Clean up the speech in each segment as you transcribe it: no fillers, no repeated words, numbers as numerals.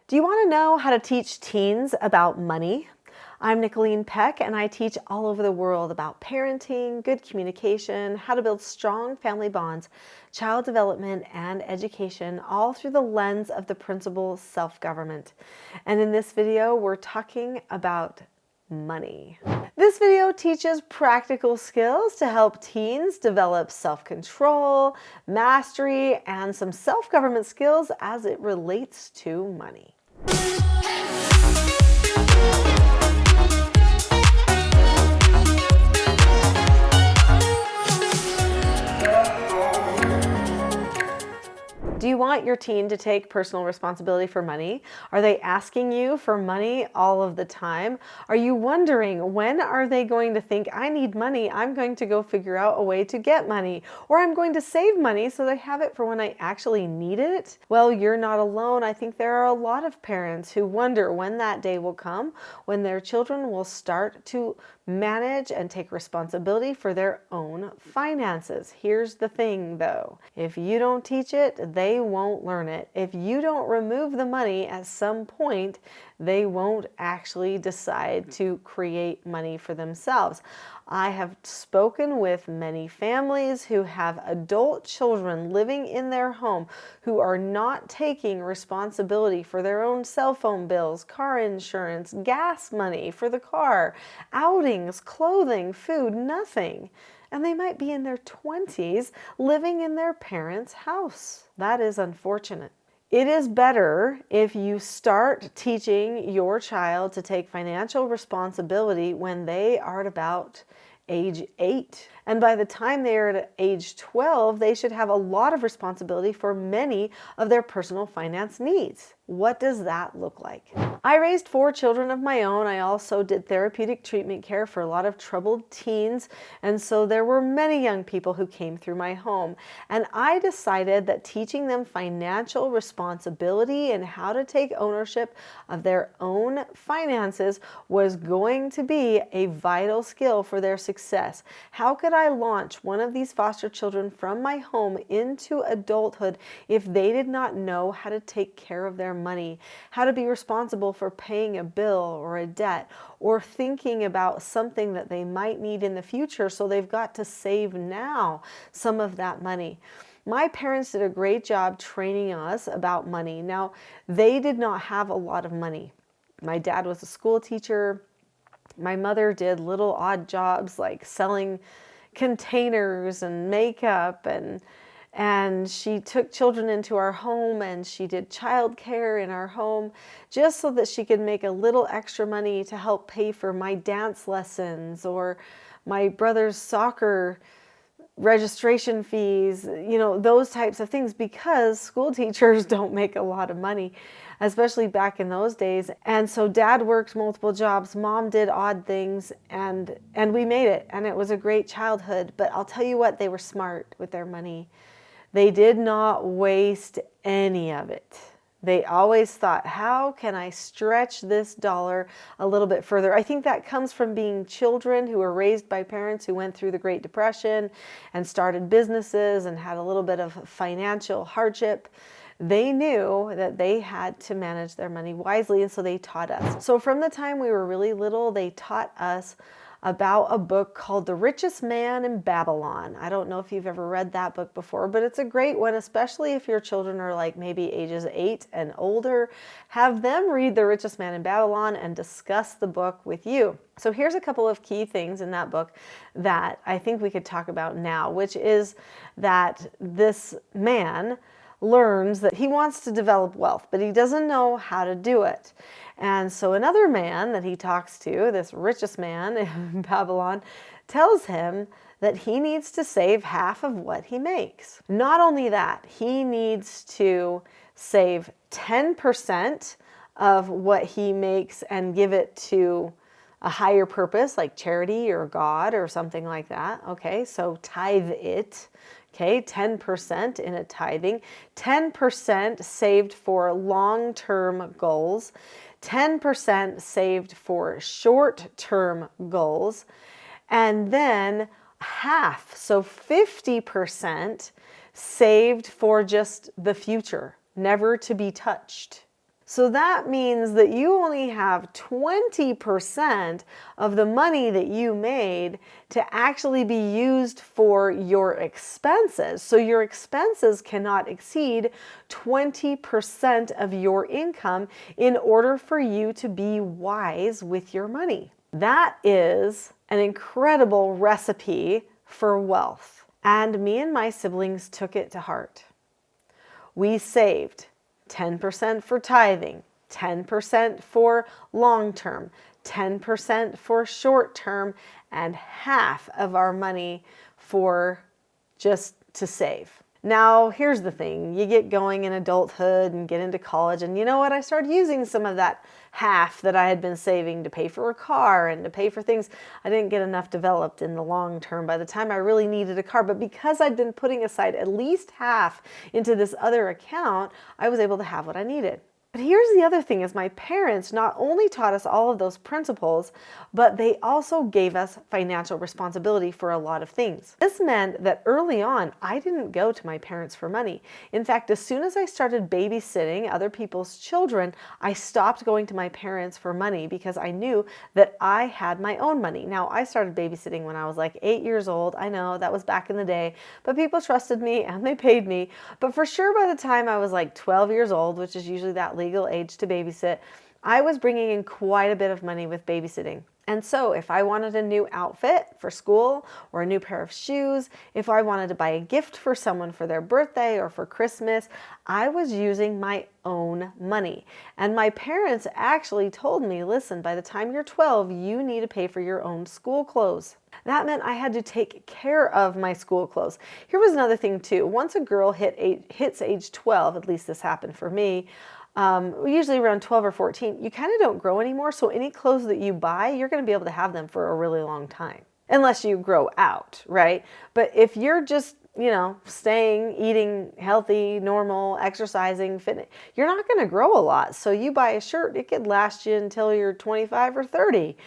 Do you want to know how to teach teens about money? I'm Nicholeen Peck, and I teach all over the world about parenting, good communication, how to build strong family bonds, child development, and education, all through the lens of the principle self-government. And in this video, we're talking about money. This video teaches practical skills to help teens develop self-control, mastery, and some self-government skills as it relates to money. Do you want your teen to take personal responsibility for money? Are they asking you for money all of the time? Are you wondering, when are they going to think, I need money, I'm going to go figure out a way to get money, or I'm going to save money so they have it for when I actually need it? Well, you're not alone. I think there are a lot of parents who wonder when that day will come, when their children will start to manage and take responsibility for their own finances. Here's the thing though, if you don't teach it, they won't learn it. If you don't remove the money at some point, they won't actually decide to create money for themselves. I have spoken with many families who have adult children living in their home who are not taking responsibility for their own cell phone bills, car insurance, gas money for the car, outings, clothing, food, nothing. And they might be in their 20s living in their parents' house. That is unfortunate. It is better if you start teaching your child to take financial responsibility when they are at about age 8. And by the time they are at age 12, they should have a lot of responsibility for many of their personal finance needs. What does that look like? I raised 4 children of my own. I also did therapeutic treatment care for a lot of troubled teens. And so there were many young people who came through my home. And I decided that teaching them financial responsibility and how to take ownership of their own finances was going to be a vital skill for their success. How could I launch one of these foster children from my home into adulthood if they did not know how to take care of their money, how to be responsible for paying a bill or a debt, or thinking about something that they might need in the future, so they've got to save now some of that money? My parents did a great job training us about money. Now, they did not have a lot of money. My dad was a school teacher. My mother did little odd jobs like selling containers and makeup, and she took children into our home, and she did childcare in our home just so that she could make a little extra money to help pay for my dance lessons or my brother's soccer registration fees, those types of things, because school teachers don't make a lot of money, especially back in those days. And so Dad worked multiple jobs, Mom did odd things, and we made it, and it was a great childhood. But I'll tell you what, they were smart with their money. They did not waste any of it. They always thought, how can I stretch this dollar a little bit further? I think that comes from being children who were raised by parents who went through the Great Depression and started businesses and had a little bit of financial hardship. They knew that they had to manage their money wisely, and so they taught us. So from the time we were really little, they taught us about a book called The Richest Man in Babylon. I don't know if you've ever read that book before, but it's a great one, especially if your children are like maybe ages 8 and older. Have them read The Richest Man in Babylon and discuss the book with you. So here's a couple of key things in that book that I think we could talk about now, which is that this man learns that he wants to develop wealth, but he doesn't know how to do it. And so another man that he talks to, this richest man in Babylon, tells him that he needs to save half of what he makes. Not only that, he needs to save 10% of what he makes and give it to a higher purpose like charity or God or something like that. Okay, so tithe it. Okay, 10% in a tithing, 10% saved for long-term goals, 10% saved for short-term goals, and then half, so 50% saved for just the future, never to be touched. So that means that you only have 20% of the money that you made to actually be used for your expenses. So your expenses cannot exceed 20% of your income in order for you to be wise with your money. That is an incredible recipe for wealth. And me and my siblings took it to heart. We saved 10% for tithing, 10% for long term, 10% for short term, and half of our money for just to save. Now, here's the thing. You get going in adulthood and get into college, and you know what? I started using some of that half that I had been saving to pay for a car and to pay for things. I didn't get enough developed in the long term by the time I really needed a car, but because I'd been putting aside at least half into this other account, I was able to have what I needed. But here's the other thing is my parents not only taught us all of those principles, but they also gave us financial responsibility for a lot of things. This meant that early on, I didn't go to my parents for money. In fact, as soon as I started babysitting other people's children, I stopped going to my parents for money because I knew that I had my own money. Now, I started babysitting when I was like 8 years old. I know that was back in the day, but people trusted me and they paid me. But for sure, by the time I was like 12 years old, which is usually that legal age to babysit, I was bringing in quite a bit of money with babysitting. And so if I wanted a new outfit for school or a new pair of shoes, if I wanted to buy a gift for someone for their birthday or for Christmas, I was using my own money. And my parents actually told me, listen, by the time you're 12, you need to pay for your own school clothes. That meant I had to take care of my school clothes. Here was another thing too. Once a girl hits age 12, at least this happened for me, usually around 12 or 14, you kind of don't grow anymore. So any clothes that you buy, you're going to be able to have them for a really long time, unless you grow out, right? But if you're just, staying, eating healthy, normal, exercising, fitness, you're not going to grow a lot. So you buy a shirt, it could last you until you're 25 or 30,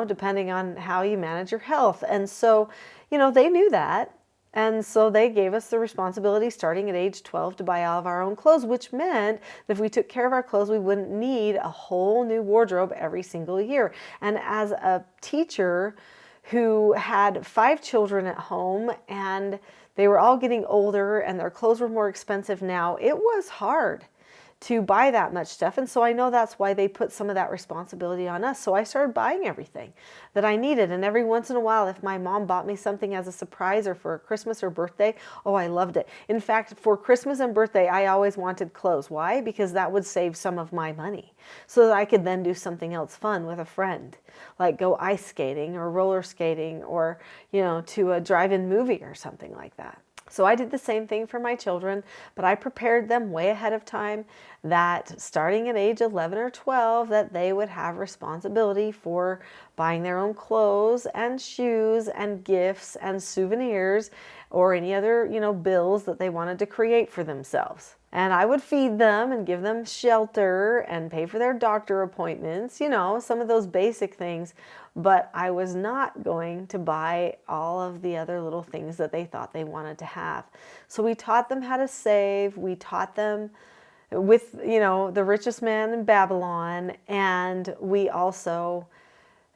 depending on how you manage your health. And so, they knew that. And so they gave us the responsibility starting at age 12 to buy all of our own clothes, which meant that if we took care of our clothes, we wouldn't need a whole new wardrobe every single year. And as a teacher who had 5 children at home and they were all getting older and their clothes were more expensive now, it was hard to buy that much stuff. And so I know that's why they put some of that responsibility on us. So I started buying everything that I needed. And every once in a while, if my mom bought me something as a surprise or for Christmas or birthday, oh, I loved it. In fact, for Christmas and birthday, I always wanted clothes. Why? Because that would save some of my money so that I could then do something else fun with a friend, like go ice skating or roller skating or, to a drive-in movie or something like that. So I did the same thing for my children, but I prepared them way ahead of time that starting at age 11 or 12, that they would have responsibility for buying their own clothes and shoes and gifts and souvenirs or any other, bills that they wanted to create for themselves. And I would feed them and give them shelter and pay for their doctor appointments, some of those basic things. But I was not going to buy all of the other little things that they thought they wanted to have. So we taught them how to save. We taught them with, the richest man in Babylon. And we also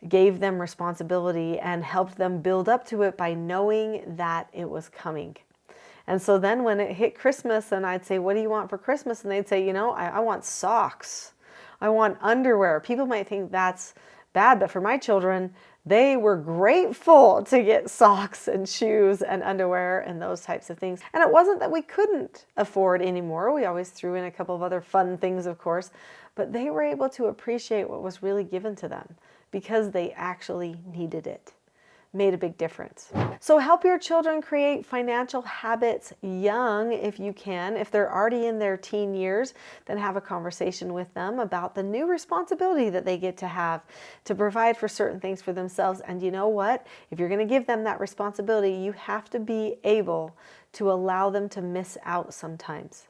gave them responsibility and helped them build up to it by knowing that it was coming. And so then when it hit Christmas and I'd say, what do you want for Christmas? And they'd say, I want socks. I want underwear. People might think that's bad, but for my children, they were grateful to get socks and shoes and underwear and those types of things. And it wasn't that we couldn't afford anymore. We always threw in a couple of other fun things, of course, but they were able to appreciate what was really given to them because they actually needed it. Made a big difference. So help your children create financial habits young if you can. If they're already in their teen years, then have a conversation with them about the new responsibility that they get to have to provide for certain things for themselves. And you know what? If you're going to give them that responsibility, you have to be able to allow them to miss out sometimes.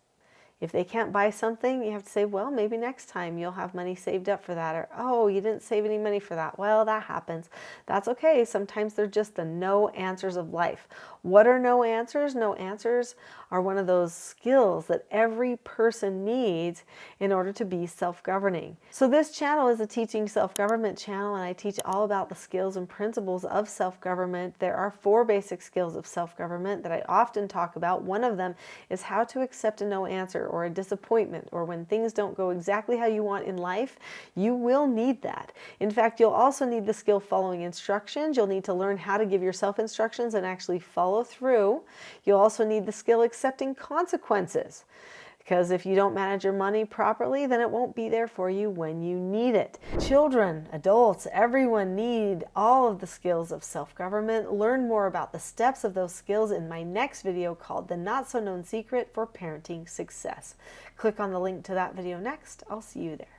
If they can't buy something, you have to say, well, maybe next time you'll have money saved up for that. Or, oh, you didn't save any money for that. Well, that happens. That's okay. Sometimes they're just the no answers of life. What are no answers? No answers are one of those skills that every person needs in order to be self-governing. So this channel is a teaching self-government channel, and I teach all about the skills and principles of self-government. There are 4 basic skills of self-government that I often talk about. One of them is how to accept a no answer or a disappointment, or when things don't go exactly how you want in life. You will need that. In fact, you'll also need the skill following instructions. You'll need to learn how to give yourself instructions and actually follow through. You'll also need the skill accepting consequences, because if you don't manage your money properly, then it won't be there for you when you need it. Children, adults, everyone need all of the skills of self-government. Learn more about the steps of those skills in my next video called The Not So Known Secret for Parenting Success. Click on the link to that video next. I'll see you there.